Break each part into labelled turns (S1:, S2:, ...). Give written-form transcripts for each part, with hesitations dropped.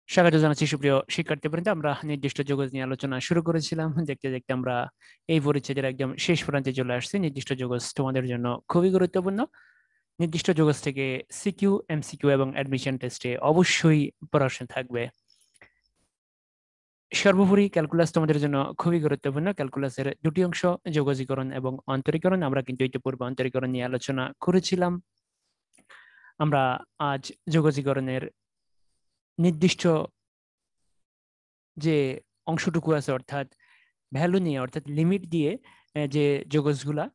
S1: স্বাগত জানাচ্ছি সুপ্রিয় শিক্ষার্থীবৃন্দ। আমরা নির্দিষ্ট যোগজ নিয়ে আলোচনা শুরু করেছিলাম। দেখতে দেখতে আমরা এই পরিচ্ছেদের একদম শেষ প্রান্তে চলে আসছি। নির্দিষ্ট যোগজ তোমাদের জন্য খুবই গুরুত্বপূর্ণ। নির্দিষ্ট যোগজ থেকে সিকিউ, এমসিকিউ এবং অ্যাডমিশন টেস্টে অবশ্যই প্রশ্ন থাকবে। সর্বোপরি ক্যালকুলাস তোমাদের জন্য খুবই গুরুত্বপূর্ণ। ক্যালকুলাসের দুটি অংশ, যোগজীকরণ এবং অন্তরীকরণ। আমরা কিন্তু ইতিপূর্বে অন্তরীকরণ নিয়ে আলোচনা করেছিলাম। আমরা আজ যোগজীকরণের নির্দিষ্ট যে অংশটুকু আছে, অর্থাৎ ভ্যালু নিয়ে, অর্থাৎ লিমিট দিয়ে যে যোগজগুলা,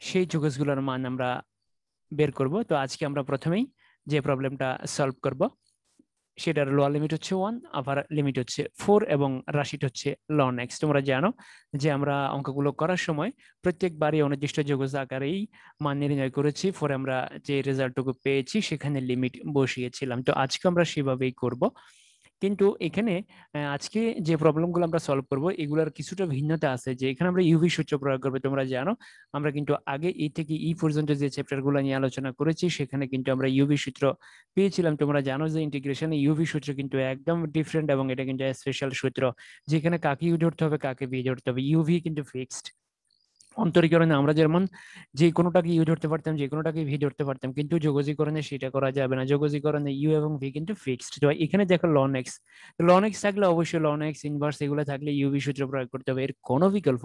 S1: সেই যোগজগুলোর মান আমরা বের করব। তো আজকে আমরা প্রথমেই যে প্রবলেমটা সলভ করব সেটার লোয়ার লিমিট হচ্ছে 1, আপার লিমিট হচ্ছে 4 এবং রাশিটা হচ্ছে ln x। তোমরা জানো যে আমরা অঙ্কগুলো করার সময় প্রত্যেকবারই অনির্দিষ্ট যোগজ আকারেই মান নির্ণয় করেছি। পরে আমরা যে রেজাল্টটুকু পেয়েছি সেখানে লিমিট বসিয়েছিলাম। তো আজকে আমরা সেভাবেই করব। কিন্তু এখানে আজকে যে প্রবলেমগুলো আমরা সলভ করব এগুলোর কিছুটা ভিন্নতা আছে, যে এখানে আমরা ইউভি সূত্র প্রয়োগ করবো। তোমরা জানো আমরা কিন্তু আগে এই থেকে ই পর্যন্ত যে চ্যাপ্টারগুলো নিয়ে আলোচনা করেছি সেখানে কিন্তু আমরা ইউভি সূত্র পেয়েছিলাম। তোমরা জানো যে ইন্টিগ্রেশনে ইউভি সূত্র কিন্তু একদম ডিফারেন্ট এবং এটা কিন্তু স্পেশাল সূত্র, যেখানে কাকে ইউ ধরতে হবে কাকে ভি ধরতে হবে। ইউভি কিন্তু ফিক্সড। অন্তরীকরণে আমরা যেমন যে কোনোটাকে ইউ ধরতে পারতাম, যে কোনোটাকে ভি ধরতে পারতাম, কিন্তু যোগজীকরণে সেটা করা যাবে না। যোগজীকরণে ইউ এবং ভি কিন্তু ফিক্সড। তো এখানে দেখো লন এক্স, লন এক্স থাকলে অবশ্যই লন এক্স ইনভার্স এগুলো থাকলে ইউভি সূত্র প্রয়োগ করতে হবে, এর কোনো বিকল্প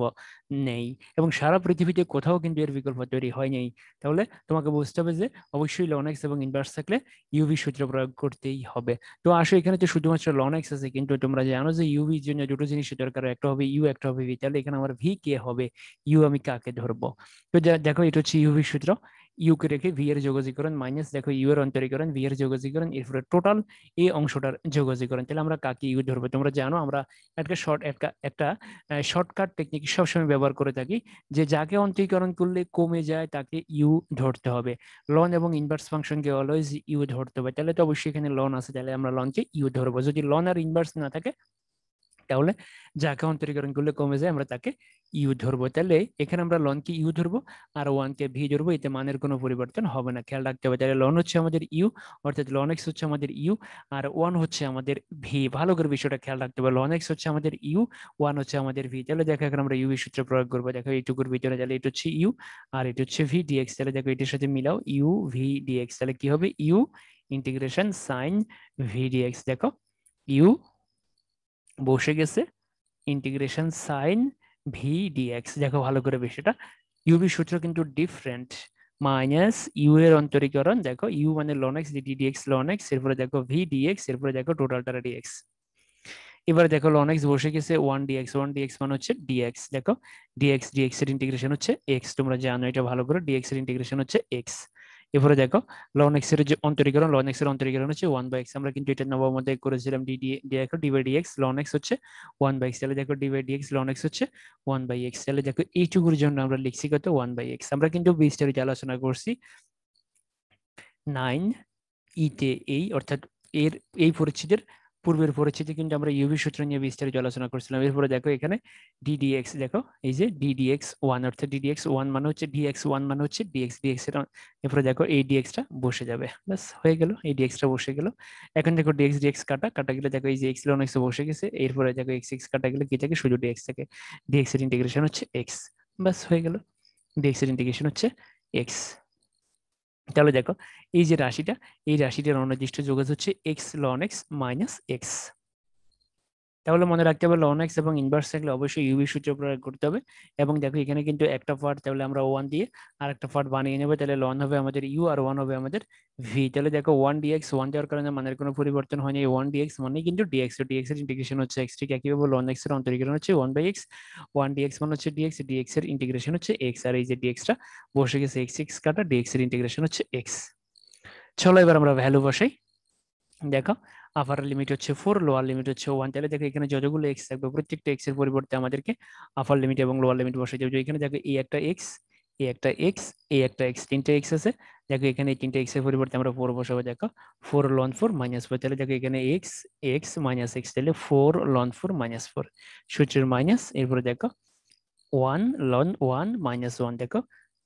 S1: নেই। এবং সারা পৃথিবীতে কোথাও কিন্তু এর বিকল্প তৈরি হয়নি। তাহলে তোমাকে বুঝতে হবে যে অবশ্যই লন এক্স এবং ইনভার্স থাকলে ইউভি সূত্র প্রয়োগ করতেই হবে। তো আসো, এখানে তো শুধুমাত্র লন এক্স আছে, কিন্তু তোমরা জানো যে ইউভির জন্য দুটো জিনিসের দরকার, একটা হবে ইউ, একটা হবে ভি। তাহলে এখানে আমার ভি কে হবে, ইউ আমি কাকে ধরবো? তো দেখো এটা হচ্ছে ইউভি সূত্র। ইউ কে রেখে ভি এর যোগজীকরণ মাইনাস দেখো ইউ এর অন্তরীকরণ, ভি এর যোগজীকরণ, এরপরে টোটাল এই অংশটার যোগজীকরণ। তাহলে আমরা কাকে ইউ ধরবো? তোমরা জানো আমরা একটা শর্টকাট টেকনিক সবসময় ব্যবহার করে থাকি, যে যাকে অন্তরীকরণ করলে কমে যায় তাকে ইউ ধরতে হবে। লন এবং ইনভার্স ফাংশনকে অলওয়েজ ইউ ধরতে হবে। তাহলে তো অবশ্যই এখানে লন আছে, তাহলে আমরা লনকে ইউ ধরবো। যদি লন আর ইনভার্স না থাকে তাহলে যাকে অন্তরীকরণ করলে কমে যায় আমরা তাকে ইউ ধরবো। তাহলে এখানে আমরা লন কে ইউ ধরবো আর ওয়ান কে ভি ধরবো, এতে মানের কোনো পরিবর্তন হবে না, খেয়াল রাখতে হবে। তাহলে লন হচ্ছে আমাদের ইউ, অর্থাৎ লন এক্স হচ্ছে আমাদের ইউ, আর ওয়ান হচ্ছে আমাদের ভি। ভালো করে বিষয়টা খেয়াল রাখতে হবে, লন এক্স হচ্ছে আমাদের ইউ, ওয়ান হচ্ছে আমাদের ভি। তাহলে দেখো এখন আমরা ইউ সূত্র প্রয়োগ করবো। দেখো এইটুকুর ভিতরে, তাহলে এটা হচ্ছে ইউ আর এটা হচ্ছে ভি ডিএক্স। তাহলে দেখো এটার সাথে মিলাও, ইউ ভি ডিএক্স। তাহলে কি হবে, u integration sine v dx. দেখো ইউ বসে গেছে, ইন্টিগ্রেশন সাইন ভি ডিএক্স। দেখো ভালো করে বিষয়টা, ইউভি সূত্র কিন্তু ডিফারেন্ট। মাইনাস ইউ এর অন্তরীকরণ, দেখো ইউ মানে ln x dx ln x, এরপরে দেখো ভি ডিএক্স, এরপরে দেখো টোটালটা ডিএক্স। এবারে দেখো লন এক্স বসে গেছে, ওয়ান ডিএক্স মানে হচ্ছে ডিএক্স। দেখো ডিএক্স এর ইন্টিগ্রেশন হচ্ছে এক্স, তোমরা জানো এটা ভালো করে, ডিএক্স এর ইন্টিগ্রেশন হচ্ছে এক্স। এরপরে দেখো লন এক্স এর যে অন্তরীকরণ, লন এক্স এর অন্তরীকরণ হচ্ছে 1/x। আমরা কিন্তু এটা নবম অধ্যায়ে করেছিলাম। দেখো d by dx ln x হচ্ছে 1/x। তাহলে দেখো d by dx ln x হচ্ছে 1/x। তাহলে দেখো এইটুকুর জন্য আমরা লিখছি কত, 1/x। আমরা কিন্তু বিস্তারিত আলোচনা করছি 9 ইতে, এই অর্থাৎ এর এই পরিচ্ছেদের পূর্বের পরিচ্ছেদে কিন্তু আমরা ইউভি সূত্র নিয়ে বিস্তারিত আলোচনা করছিলাম। এরপরে দেখো এখানে ডিডিএক্স, দেখো এই যে ডিডিএক্স ওয়ান, অর্থাৎ ডিডিএক্স ওয়ান মানে হচ্ছে ডিএক্স ওয়ান মানে হচ্ছে ডিএক্স এর। এরপরে দেখো এই ডিএক্সটা বসে যাবে, ব্যাস হয়ে গেল, এই ডিএক্সটা বসে গেল। এখন দেখো ডিএক্স কাটা কাটা গেলে দেখো এই যে এক্স লন এক্স বসে গেছে। এরপরে দেখো এক্স কাটা গেলে কি থাকে, শুধু ডিএক্স থাকে। ডিএক্স এর ইন্টিগ্রেশন হচ্ছে এক্স, ব্যাস হয়ে গেল, ডিএক্স এর ইন্টিগ্রেশন হচ্ছে এক্স। তাহলে দেখো এই যে রাশিটা, এই রাশিটার অনির্দিষ্ট যোগজ হচ্ছে x ln x minus x. তাহলে মনে রাখতে হবে লন এক্স এবং ইনভার্স থাকলে অবশ্যই ইউভি সূত্র প্রয়োগ করতে হবে। এবং দেখো এখানে কিন্তু একটা পার্ট তাহলে আমরা ওয়ান দিয়ে আর একটা পার্ট বানিয়ে নেবো। তাহলে লন হবে আমাদের ইউ আর ওয়ান হবে আমাদের ভি। তাহলে দেখো ওয়ান ডিএক্স, ওয়ান দেওয়ার কারণে মানের কোনো পরিবর্তন হয়নি, ওয়ান ডিএক্স মানে কিন্তু ডিএক্স, ডিএক্স এর ইন্টিগ্রেশন হচ্ছে এক্স। ঠিক একইভাবে লন এক্স এর অন্তরীকরণ হচ্ছে 1/x, ওয়ান ডিএক্স মানে হচ্ছে ডিএক্স এর ইন্টিগ্রেশন হচ্ছে এক্স। আর এই যে ডিএক্সটা বসে গেছে, এক্স কাটা ডিএক্স এর ইন্টিগ্রেশন হচ্ছে এক্স। চলো এবার আমরা ভ্যালু বসাই। দেখো আপার লিমিট হচ্ছে 4, লোয়ার লিমিট হচ্ছে 1। তাহলে দেখো এখানে যতগুলো এক্স থাকবে প্রত্যেকটা এক্স এর পরিবর্তে আমাদেরকে আপার লিমিট এবং লোয়ার লিমিট বসাই দেবে। এখানে দেখো এই একটা এক্স, এই একটা এক্স, এই একটা এক্স, তিনটা এক্স আছে। দেখো এখানে এই তিনটা এক্স এর পরিবর্তে আমরা 4 বসাবো। দেখো 4 লন 4 মাইনাস 4। তাহলে দেখো এখানে এক্স এক্স মাইনাস এক্স, তাহলে 4 লন 4 মাইনাস 4, সূত্রের মাইনাস। এরপরে দেখো 1 লন 1 মাইনাস 1, দেখো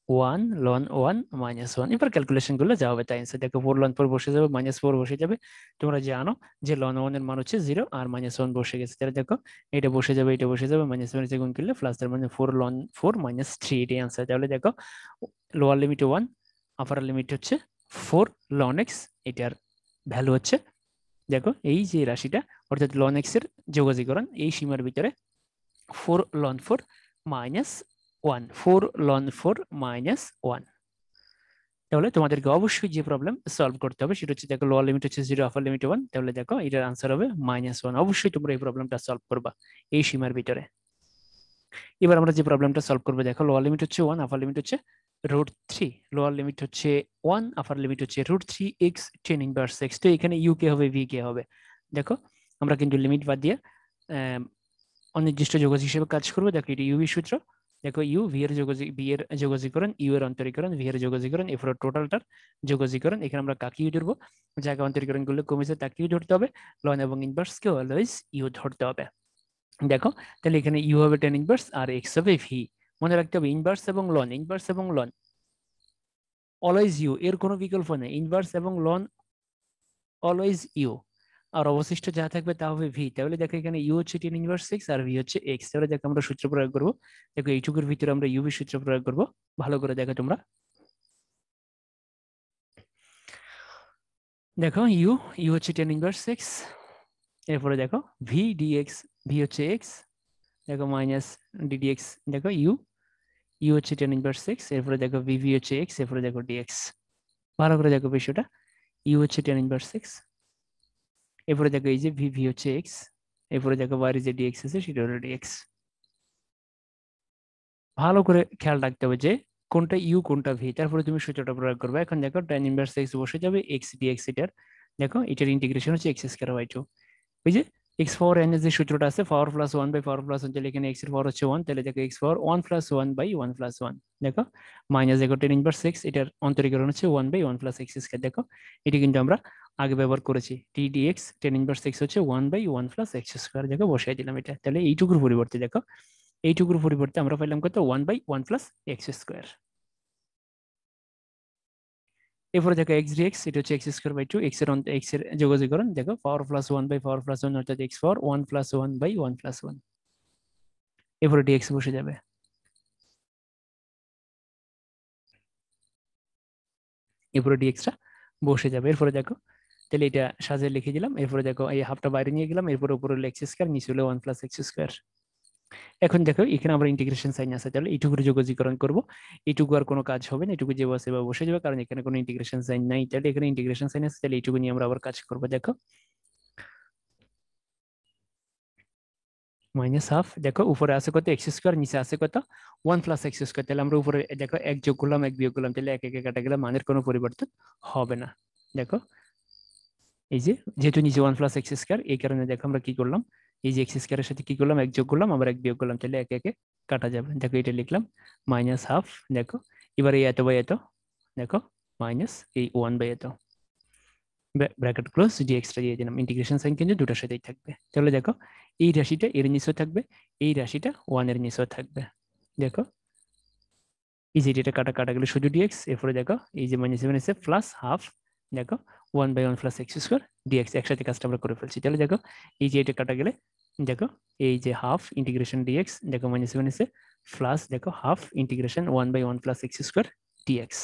S1: 1 ln 1 মাইনাস 1। এবার ক্যালকুলেশন করলে যা হবে তাই অ্যান্সার। দেখো 4 ln 4 বসে যাবে, -4 বসে যাবে। তোমরা জানো যে ln 1 এর মান হচ্ছে 0 আর -1 বসে গেছে, তাহলে দেখো এটা বসে যাবে, এটা বসে যাবে, -1 এর গুণ করলে প্লাস, তার মানে 4 ln 4 - 3 এটাই অ্যান্সার। তাহলে দেখো লোয়ার লিমিট 1, আপার লিমিট হচ্ছে 4 ln x, এটার ভ্যালু হচ্ছে, দেখো এই যে রাশিটা অর্থাৎ ln x এর যোগজীকরণ এই সীমার ভিতরে 4 ln 4 মাইনাস 1, 4 ln 4 মাইনাস 1। তাহলে তোমাদেরকে অবশ্যই যে প্রবলেম সলভ করতে হবে সেটা হচ্ছে, দেখো লোয়ার লিমিট হচ্ছে 0, আপার লিমিট 1, তাহলে দেখো এটার আনসার হবে -1। অবশ্যই তোমরা এই প্রবলেমটা সলভ করবা এই সীমার ভিতরে। এবার আমরা যে প্রবলেমটা সলভ করবো, দেখো লোয়ার লিমিট হচ্ছে 1, আপার লিমিট হচ্ছে √3, লোয়ার লিমিট হচ্ছে 1, আপার লিমিট হচ্ছে √3x tan ইনভার্স x। তো এখানে ইউ কে হবে, ভি কে হবে। দেখো আমরা কিন্তু লিমিট বাদ দিয়ে অনির্দিষ্ট যোগজ হিসেবে কাজ করবো। দেখো এটা ইউভি সূত্র, দেখো ইউ ভি এর যোগজীকরণ, ইউ এর অন্তরীকরণ, ভি এর যোগজীকরণ, এরপর টোটালটার যোগজীকরণ। এখানে আমরা কাকে ইউ ধরবো, জায়গা অন্তরীকরণ করলে কমেছে তাকে ইউ ধরতে হবে, লন এবং ইনভার্স কে অলওয়েজ ইউ ধরতে হবে। দেখো তাহলে এখানে ইউ হবে tan ইনভার্স আর এক্স হবে ভি। মনে রাখতে হবে ইনভার্স এবং লন, ইনভার্স এবং লন অলওয়েজ ইউ, এর কোনো বিকল্প নেই, ইনভার্স এবং লন অলওয়েজ ইউ। আর অবশিষ্ট যা থাকবে তা হবে ভি। তাহলে দেখো এখানে ইউ হচ্ছে tan ইনভার্স এক্স আর ভি হচ্ছে এক্স। তাহলে দেখো আমরা সূত্র প্রয়োগ করবো, দেখো এইটুকুর ভিতরে আমরা ইউভি সূত্র প্রয়োগ করবো, ভালো করে দেখো তোমরা। দেখো ইউ, ইউ হচ্ছে tan ইনভার্স এক্স, এরপরে দেখো ভি ডিএক্স, ভি হচ্ছে এক্স, দেখো মাইনাস ডিডিএক্স, দেখো ইউ, ইউ হচ্ছে tan ইনভার্স এক্স, এরপরে দেখো ভি, ভি হচ্ছে এক্স, এরপরে দেখো ডিএক্স। ভালো করে দেখো বিষয়টা, ইউ হচ্ছে tan ইনভার্স এক্স, এরপরে দেখো এই যে ভি, ভি হচ্ছে এক্স, এরপরে দেখো বাইরে যে ডিএক্স আছে সেটা হলো ডিএক্স। ভালো করে খেয়াল রাখতে হবে যে কোনটা ইউ কোনটা ভি, তারপরে তুমি সূত্রটা প্রয়োগ করবে। এখন দেখো tan ইনভার্স এক্স বসে যাবে, এক্স ডিএক্স এটার, দেখো এটার ইন্টিগ্রেশন হচ্ছে এক্স স্কয়ার বাই 2। ওই যে এক্স পাওয়ার এন এর যে সূত্রটা আছে power plus 1 by power plus 1, তাহলে এখানে এক্স এর পাওয়ার হচ্ছে 1, তাহলে দেখো x power 1 plus 1 by 1 plus 1। দেখো মাইনাস, দেখো tan ইনভার্স এক্স এটার অন্তরীকরণ হচ্ছে 1 বাই 1 প্লাস এক্স স্কয়ার। দেখো এটি কিন্তু আমরা আগে ব্যবহার করেছি, টি ডিএক্স tan ইনভার্স এক্স হচ্ছে 1 বাই 1 প্লাস এক্স স্কয়ার। দেখো বসাই দিলাম এটা, তাহলে এইটুকুর পরিবর্তে দেখো এইটুকুর পরিবর্তে আমরা পেলাম কত, 1 বাই 1 প্লাস এক্স স্কয়ার। এরপরে দেখো এক্স ডিএক্স, এটা হচ্ছে এক্স স্কয়ার বাই 2, এক্স এর যোগজীকরণ, দেখো power plus 1 by power plus 1 অর্থাৎ x power 1 plus 1 by 1 plus 1। এরপরে ডিএক্স বসে যাবে, এরপরে ডিএক্সটা বসে যাবে। এরপরে দেখো তাহলে এটা সাজিয়ে লিখে দিলাম, এরপরে দেখো এই হাফটা বাইরে নিয়ে গেলাম, এরপরে উপরে হলো এক্স স্কয়ার, নিচে হলো 1 প্লাস এক্স স্কয়ার। এখন দেখো এখানে আমরা ইন্টিগ্রেশন সাইন আছে, তাহলে এইটুকুর যোগজীকরণ করবো, এইটুকু আর কোনো কাজ হবে না, এটুকু যে বসে বা বসে যাবে, কারণ এখানে কোনো ইন্টিগ্রেশন সাইন নাই। তাহলে এখানে ইন্টিগ্রেশন সাইন আছে, তাহলে এইটুকু নিয়ে আমরা আবার কাজ করবো। দেখো মাইনাস হাফ, দেখো উপরে আছে কত এক্স স্কোয়ার, নিচে আছে কত 1 প্লাস এক্স স্কোয়ার। তাহলে আমরা উপরে দেখো এক যোগ করলাম, এক বিয়োগ করলাম, তাহলে এক একে কাটা গেলে মানের কোনো পরিবর্তন হবে না। দেখো এই যে যেহেতু নিচে 1 প্লাস এক্স স্কোয়ার, এই কারণে দেখো আমরা কি করলাম, এই যে এক্স স্কোয়ারের সাথে কি করলাম, এক যোগ করলাম আবার এক বিয়োগ করলাম, তাহলে একে একে কাটা যাবে। দেখো এটা লিখলাম মাইনাস হাফ, দেখো এবার এই এত বাই এত, দেখো মাইনাস এই 1 বাই এত, ব্র্যাকেট ক্লোজ, ডিএক্সটা দিয়ে দিলাম। ইন্টিগ্রেশন সাইন কিন্তু দুটোর সাথেই থাকবে। তাহলে দেখো এই রাশিটা এর নিচেও থাকবে, এই রাশিটা 1 এর নিচেও থাকবে। দেখো এই যে এটা কাটা কাটা গেলে শুধু ডিএক্স, এরপরে দেখো এই যে মাইনাস মাইনাসে প্লাস হাফ, দেখো 1 by 1 plus x square dx, একসাথে কাজটা আমরা করে ফেলছি। তাহলে দেখো এই যে এটা কাটা গেলে, দেখো এই যে হাফ ইন্টিগ্রেশন ডিএক্স, দেখো মাইনাস মাইনাসে প্লাস, দেখো half integration 1 by 1 plus x square dx.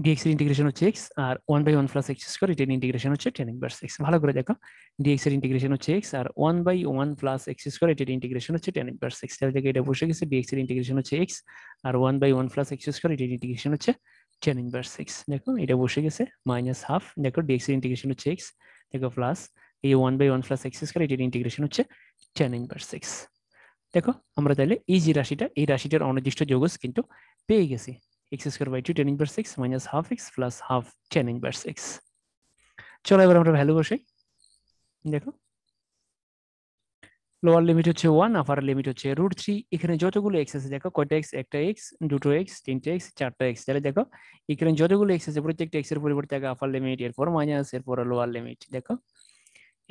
S1: Dx এর ইন্টিগ্রেশন হচ্ছে এক্স, আর 1 বাই 1 প্লাস এক্স স্কোয়ার এটার ইন্টিগ্রেশন হচ্ছে tan ইনভার্স এক্স। ভালো করে দেখো ডিএক্স এর ইন্টিগ্রেশন হচ্ছে এক্স, আর 1 বাই 1 প্লাস এক্স স্কোয়ার এটার ইন্টিগ্রেশন হচ্ছে tan ইনভার্স এক্স। তাহলে দেখো এটা বসে গেছে, ডিএক্স এর ইন্টিগ্রেশন হচ্ছে এক্স, আর 1 বাই 1 প্লাস এক্স স্কোয়ার এটার ইন্টিগ্রেশন হচ্ছে tan ইনভার্স এক্স। দেখো এটা বসে গেছে মাইনাস হাফ, দেখো ডিএক্স এর ইন্টিগ্রেশন হচ্ছে এক্স, দেখো প্লাস এই 1 বাই 1 প্লাস এক্স স্কোয়ার এটার ইন্টিগ্রেশন হচ্ছে tan ইনভার্স এক্স। দেখো আমরা তাহলে এই যে রাশিটা, এই রাশিটার অনির্দিষ্ট যোগজ কিন্তু পেয়ে গেছি, x square by 2 tan inverse x minus half x plus half tan inverse x. চলো এবার আমরা ভ্যালু বসাই। দেখো লোয়ার লিমিট হচ্ছে 1, আপার লিমিট হচ্ছে √3। এখানে যতগুলো এক্স আছে, দেখো কয়টা এক্স, একটা এক্স, দুটো এক্স, তিনটে এক্স, চারটা এক্স। তাহলে দেখো এখানে যতগুলো এক্স আছে প্রত্যেকটা এক্স এর পরিবর্তে আগে আপার লিমিট, এরপর মাইনাস, এরপর লোয়ার লিমিট। দেখো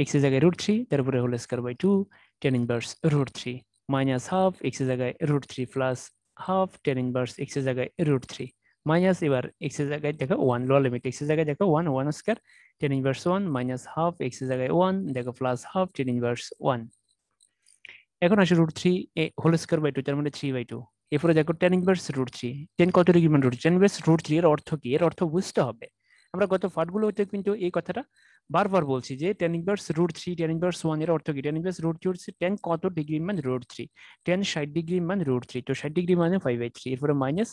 S1: এক্স এর জায়গায় √3, তারপরে whole square by 2 tan inverse √3 minus half, x এর জায়গায় √3 plus half tan inverse x এর জায়গায় √3 মাইনাস এবার এক্স এর জায়গায় দেখো 1 লোয়ার লিমিট এক্স এর জায়গায় দেখো 1 square ten inverse 1 minus half x এর জায়গায় 1 দেখো প্লাস হাফ টেন ইনভার্স 1 এখন আসে √3 হোল স্কয়ার বাই 2 তার মানে 3/2 এরপরে দেখো টেন ইনভার্স √3 টেন কত ডিগ্রি মান √3 টেন ইনভার্স √3 এর অর্থ কি এর অর্থ বুঝতে হবে আমরা গত পাঠগুলোতে কিন্তু এই কথাটা বারবার বলছি যে টেন ইনভার্স √3 টেন ইনভার্স 1 এর অর্থ কি টেন ইনভার্স √3 হচ্ছে টেন কত ডিগ্রি মান √3 টেন 60 ডিগ্রি মান √3 তো 60 ডিগ্রি মানে 5/3 এরপরে মাইনাস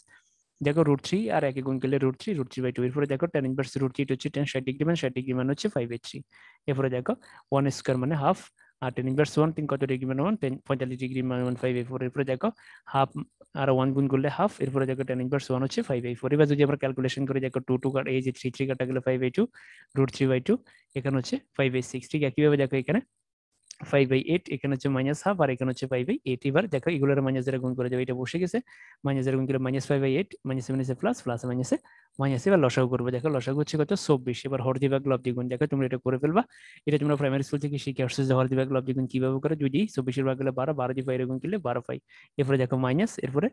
S1: দেখো √3 আর একে গুণ করলে √3/2 এরপরে দেখো টেন ইনভার্স √3 হচ্ছে টেন 60 ডিগ্রি মান 60 ডিগ্রি মান হচ্ছে 5/3 এরপরে দেখো 1 স্কয়ার মানে হাফ আর টেন ইনভার্স 1 টেন কত ডিগ্রি মানে 1 টেন 45 ডিগ্রি মানে 1/5/4 এরপরে দেখো হাফ আর 1 গুণ করলে হাফ এরপরে দেখো টেন ইনভার্স 1 হচ্ছে 5/4 এবার যদি আমরা ক্যালকুলেশন করি দেখো 2 2 এই যে 3 3 কাটা গেলে 5/2 √3/2 এখানে হচ্ছে 5/6 ঠিক একইভাবে দেখো এখানে 5/8 এখানে হচ্ছে মাইনাস হাফ আর এখানে হচ্ছে 5/8 এবার দেখো এগুলোর মাইনাস দ্বারা গুণ করে যাবে এটা বসে গেছে মাইনাস দ্বারা গুণ করলে মাইনাস 5/8 মাইনাস মাইনাসে প্লাস প্লাস মাইনাসে মাইনাস এবার লসাগু করবে দেখো লসাগু হচ্ছে কত 24 এবার হর দিভাগ লব দ্বিগুণ দেখো তোমরা এটা করে ফেলবা এটা তোমরা প্রাইমারি স্কুল থেকে শিখে আসছো যে হর দিভাগ লব দ্বিগুণ কিভাবে করে 2 দিয়ে 24 এর ভাগ হলে 12 12 দিয়ে 5 গুণ করলে 12 পাই এরপরে দেখো মাইনাস এরপরে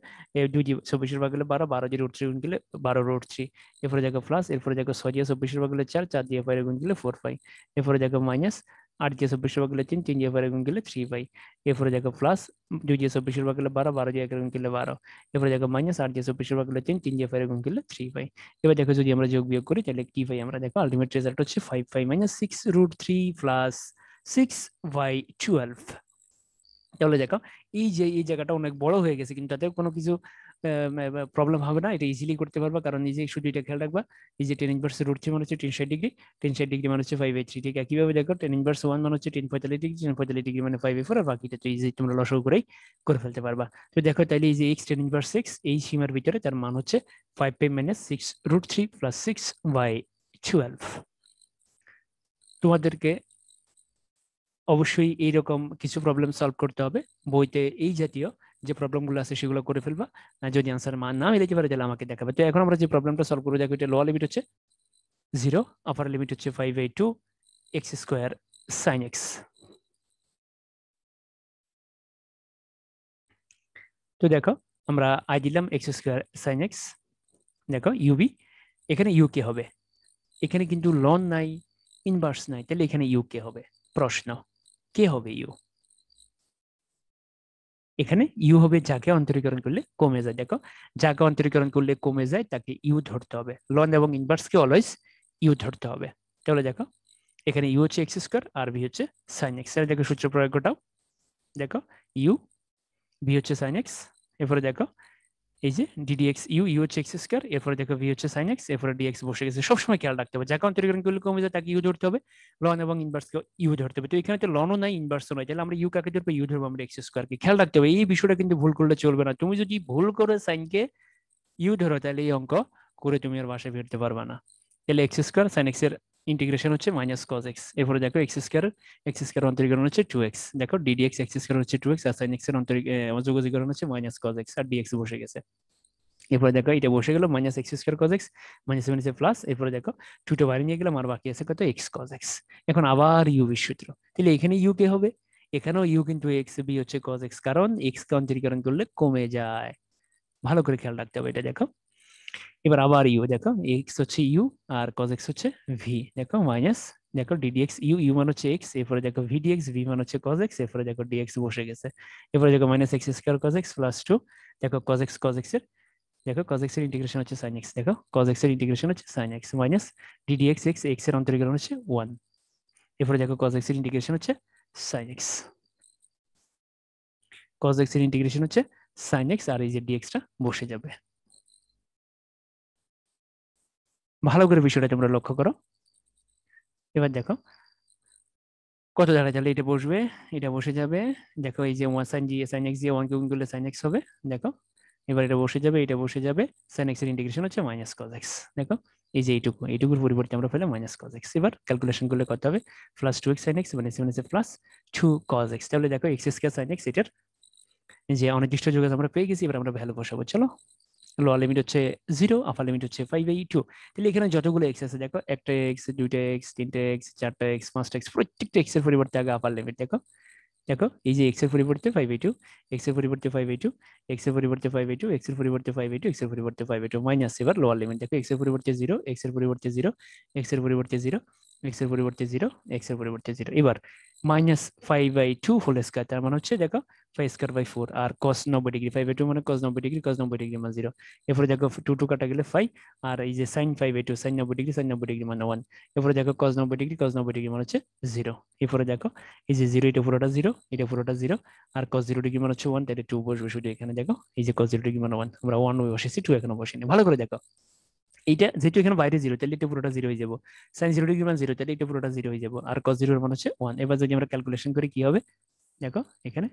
S1: 2 দিয়ে 24 এর ভাগ হলে 12 12 দিয়ে √3 গুণ করলে 12 √3 এরপরে দেখো প্লাস এরপরে দেখো 6 দিয়ে 24 এর ভাগ হলে 4 4 দিয়ে 5 গুণ করলে 4 পাই এরপরে দেখো মাইনাস 8 দিয়ে 24 এর ভাগ হলে 3 3 দিয়ে 5 গুণ করলে 3 পাই এরপরে দেখো প্লাস 2 দিয়ে 24 এর ভাগ হলে 12 12 দিয়ে 1 গুণ করলে 12 এরপরে দেখো মাইনাস 8 দিয়ে 24 এর ভাগ হলে 3 3 দিয়ে 5 গুণ করলে 3 পাই এবার দেখো যদি আমরা যোগ বিয়োগ করি তাহলে কি পাই আমরা দেখো আলটিমেট রেজাল্ট হচ্ছে 5 মাইনাস 6 √3 প্লাস 6/12 তাহলে দেখো এই যে এই জায়গাটা অনেক বড় হয়ে গেছে কিন্তু তাতে কোনো কিছু প্রবলেম হবে না এটা ইজিলি করতে পারবা কারণ এই যে শুধু এটা খেয়াল রাখবা এই যে টেন ইনভার্স √3 মানে হচ্ছে 360 ডিগ্রি 360 ডিগ্রি মানে হচ্ছে 5/3 ঠিক একইভাবে দেখো টেন ইনভার্স 1 মানে হচ্ছে 1045 ডিগ্রি 1045 ডিগ্রি মানে 5/4 আর বাকিটা তো ইজি তোমরা লসাগু করেই করে ফেলতে পারবা তো দেখো তাহলে এই যে x টেন ইনভার্স 6 এই সীমার ভিতরে তার মান হচ্ছে 5 মাইনাস 6 √3 প্লাস 6/12 তোমাদেরকে অবশ্যই এইরকম কিছু প্রবলেম সলভ করতে হবে বইতে এই জাতীয় যে প্রবলেমগুলো আছে সেগুলো করে ফেলবা যদি আনসার মান না মিলাতে পারে তাহলে আমাকে দেখাবে তো এখন আমরা যে প্রবলেমটা সলভ করবো দেখো এটা লোয়ার লিমিট হচ্ছে 0 আপার লিমিট হচ্ছে 5/2 x স্কয়ার sin x তো দেখো আমরা আই দিলাম x স্কয়ার sin x দেখো ইউবি এখানে ইউ কে হবে এখানে কিন্তু লন নাই ইনভার্স নাই তাহলে এখানে ইউ কে হবে প্রশ্ন কে হবে ইউ এখানে ইউ হবে যাকে অন্তরীকরণ করলে কমে যায় দেখো যাকে অন্তরীকরণ করলে কমে যায় তাকে ইউ ধরতে হবে লন এবং ইনভার্সকে অলওয়েজ ইউ ধরতে হবে তাহলে দেখো এখানে ইউ হচ্ছে এক্স স্কয়ার আর ভি হচ্ছে সাইন এক্স এর দেখো সূত্র প্রয়োগ করটাও দেখো ইউ ভি হচ্ছে সাইন এক্স এরপরে দেখো এই যে ডিডিএক্স ইউ ইউ হচ্ছে এক্স স্কয়ার এরপরে দেখো ভি হচ্ছে সাইন এক্স এরপরে ডিএক্স বসে গেছে সবসময় খেয়াল রাখতে হবে যাকে অন্তরীকরণ করলে কমে যায় তাকে ইউ ধরতে হবে লন এবং ইনভার্সকে ইউ ধরতে হবে তো এখানে তো লনও নাই ইনভার্সও নাই তাহলে আমরা ইউ কাকে ধরবো ইউ ধরবো আমরা এক্স স্কয়ারকে খেয়াল রাখতে হবে এই বিষয়টা কিন্তু ভুল করলে চলবে না তুমি যদি ভুল করে সাইনকে ইউ ধরো তাহলে এই অঙ্ক করে তুমি আর বাসায় ফিরতে পারবা না তাহলে এক্স স্কয়ার সাইন এক্স এর ইন্টিগ্রেশন হচ্ছে মাইনাস কজ এক্স এরপরে দেখো এক্স স্কয়ার অন্তরীকরণ হচ্ছে 2x দেখো ডিডিএক্স এক্স স্কয়ার হচ্ছে 2x আর সাইন এক্স এর যোগজীকরণ হচ্ছে মাইনাস কজ এক্স আর ডিএক্স বসে গেছে এরপরে দেখো এটা বসে গেল minus x square cos x minus মাইনাসে প্লাস এরপরে দেখো 2টা বাইরে নিয়ে গেলাম আর বাকি আছে কত এক্স কজ এক্স এখন আবার ইউ এর সূত্র তাহলে এখানে ইউ কে হবে এখানেও ইউ কিন্তু এক্স বি হচ্ছে কজ এক্স কারণ এক্স কে অন্তরীকরণ করলে কমে যায় ভালো করে খেয়াল রাখতে হবে এটা দেখো এবার আবার ইউ দেখো এক্স হচ্ছে ইউ আর কজ এক্স হচ্ছে ভি দেখো মাইনাস দেখো ডিডিএক্স ইউ ইউ মান হচ্ছে এক্স এরপরে দেখো ভিডিএক্স ভি মান হচ্ছে কজ এক্স এরপরে দেখো ডিএক্স বসে গেছে এরপরে দেখো minus x square cos x plus 2 দেখো কজ এক্স এর দেখো cos x এর ইন্টিগ্রেশন হচ্ছে sin x দেখো cos x এর ইন্টিগ্রেশন হচ্ছে sin x minus ddx x x এর অন্তরীকরণ হচ্ছে 1 এরপরে দেখো cos x এর ইন্টিগ্রেশন হচ্ছে sin x cos x এর ইন্টিগ্রেশন হচ্ছে sin x আর এই যে dx টা বসে যাবে ভালো করে বিষয়টা তোমরা লক্ষ্য করো এবার দেখো কত দাঁড়ায় তাহলে এটা বসবে এটা বসে যাবে দেখো এই যে 1 sin x দিয়ে 1 কে গুণ করলে sin x হবে দেখো এবার এটা বসে যাবে এটা বসে যাবে sin x এর ইন্টিগ্রেশন হচ্ছে মাইনাস cos x দেখো এই যে এইটুকুর পরিবর্তে আমরা পেলাম মাইনাস cos x এবার ক্যালকুলেশন করলে কত হবে প্লাস 2x sin x মানে 7 প্লাস 2 cos x তাহলে দেখো x স্কয়ার sin x এটার যে অনির্দিষ্ট যোগের আমরা পেয়ে গেছি এবার আমরা ভ্যালু বসাবো চলো লোয়ার লিমিট হচ্ছে 0 আপার লিমিট হচ্ছে 5/2 তাহলে এখানে যতগুলো x আছে দেখো একটা x দুইটা x তিনটা x চারটা x পাঁচটা x প্রত্যেকটা x এর পরিবর্তে আগে আপার লিমিট দেখো দেখো এই যে এক্স এর পরিবর্তে 5/2, এক্স এর পরিবর্তে 5/2, এক্স এর পরিবর্তে 5/2, এক্স এর পরিবর্তে 5/2, এক্স এর পরিবর্তে 5/2 মাইনাস এবার লোয়ার লিমিট দেখো এক্স এর পরিবর্তে 0, এক্স এর পরিবর্তে 0, এক্স এর পরিবর্তে 0, এক্স এর পরিবর্তে 0, এক্স এর পরিবর্তে 0। এবার মাইনাস 5/2 হোল স্কয়ার, তার মানে হচ্ছে দেখো 5^4 আর cos 90 ডিগ্রি, 5/2 মানে cos 90 ডিগ্রি, cos 90 ডিগ্রি মানে 0। এরপরে দেখো 2 কাটা গেলে 5, আর এই যে sin 5/2, sin 90 degree, sin 90 degree মানে 1। এরপরে দেখো cos 90 ডিগ্রি, cos 90 ডিগ্রি মানে হচ্ছে 0। এরপরে দেখো এই যে 0, এটা পুরোটা 0, এটা পুরোটা 0, আর cos 0 ডিগ্রি মানে হচ্ছে 1, তাহলে 2 বসবে শুধু এখানে। দেখো এই যে cos 0 ডিগ্রি মানে 1, আমরা 1 বসেছি, 2 এখনো বসিনি। ভালো করে দেখো, এইটা যেহেতু এখানে বাইরে 0, তাহলে এটা পুরোটা 0 হয়ে যাবো। sin 0 ডিগ্রি মানে 0, তাহলে এটা পুরোটা 0 হয়ে যাবো। আর cos 0 মানে হচ্ছে 1। এবার যদি আমরা ক্যালকুলেশন করি কি হবে, দেখো এখানে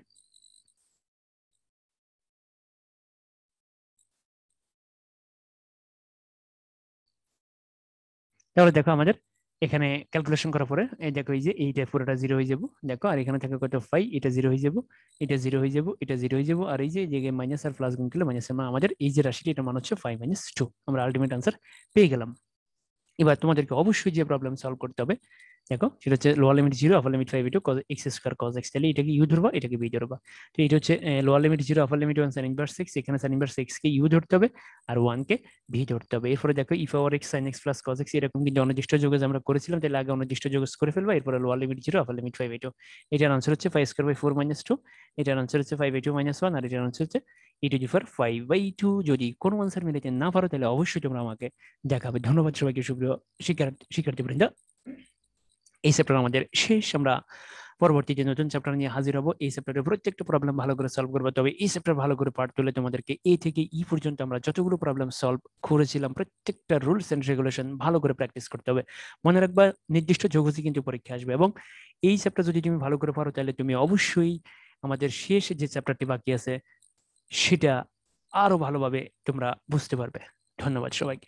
S1: তাহলে দেখো আমাদের এখানে ক্যালকুলেশন করার পরে এই দেখো এই যে এইটা পুরোটা 0 হয়ে যাবো। দেখো আর এখানে থাকে কত 5, এটা 0 হয়ে যাবো, এটা 0 হয়ে যাবো, এটা 0 হয়ে যাবো, আর এই যে মাইনাস আর প্লাস গুণ করলে মাইনাস, আমাদের এই যে রাশিটি এটা মানে হচ্ছে 5 - 2। আমরা আলটিমেট আনসার পেয়ে গেলাম। এবার তোমাদেরকে অবশ্যই যে প্রবলেম সলভ করতে হবে, দেখো সেটা হচ্ছে lower limit 0, upper limit 5/2 cos x square cos x, তাহলে এটাকে ইউ ধরবা, এটাকে বি ধরবা। তো এটা হচ্ছে lower limit 0, upper limit 1 sin inverse x, এখানে sin ইনভার্স x কে ইউ ধরতে হবে আর 1 কে বি ধরতে হবে। এরপরে দেখো ই পাওয়ার x sin x plus cos x, এরকম কিন্তু অনির্দিষ্ট যোগজ আমরা করেছিলাম, তাহলে আগে অনির্দিষ্ট যোগজ করে ফেলবা। এরপরে লোয়ার লিমিট 0, আপার লিমিট 5/2, এটার আনসার হচ্ছে 5^4 - 2, এটার আনসার হচ্ছে 5/2 - 1, আর এটার আনসার হচ্ছে e⁵ 5/2। যদি কোনো আনসার মিলাতে না পারো তাহলে অবশ্যই তোমরা আমাকে দেখাবে। ধন্যবাদ সবাইকে, সুপ্রিয় শিক্ষার্থীবৃন্দ। এই চ্যাপ্টার আমাদের শেষ। আমরা পরবর্তী যে নতুন চ্যাপ্টার নিয়ে হাজির হব। এই চ্যাপ্টারের প্রত্যেকটা প্রবলেম ভালো করে সলভ করবো। তবে এই চ্যাপ্টার ভালো করে পার্ট তুলে তোমাদেরকে এ থেকে ই পর্যন্ত আমরা যতগুলো প্রবলেম সলভ করেছিলাম প্রত্যেকটা রুলস এন্ড রেগুলেশন ভালো করে প্র্যাকটিস করতে হবে। মনে রাখবা নির্দিষ্ট যোগসি কিন্তু পরীক্ষা আসবে, এবং এই চ্যাপ্টার যদি তুমি ভালো করে পারো তাহলে তুমি অবশ্যই আমাদের শেষ যে চ্যাপ্টারটি বাকি আছে সেটা আরো ভালোভাবে তোমরা বুঝতে পারবে। ধন্যবাদ সবাইকে।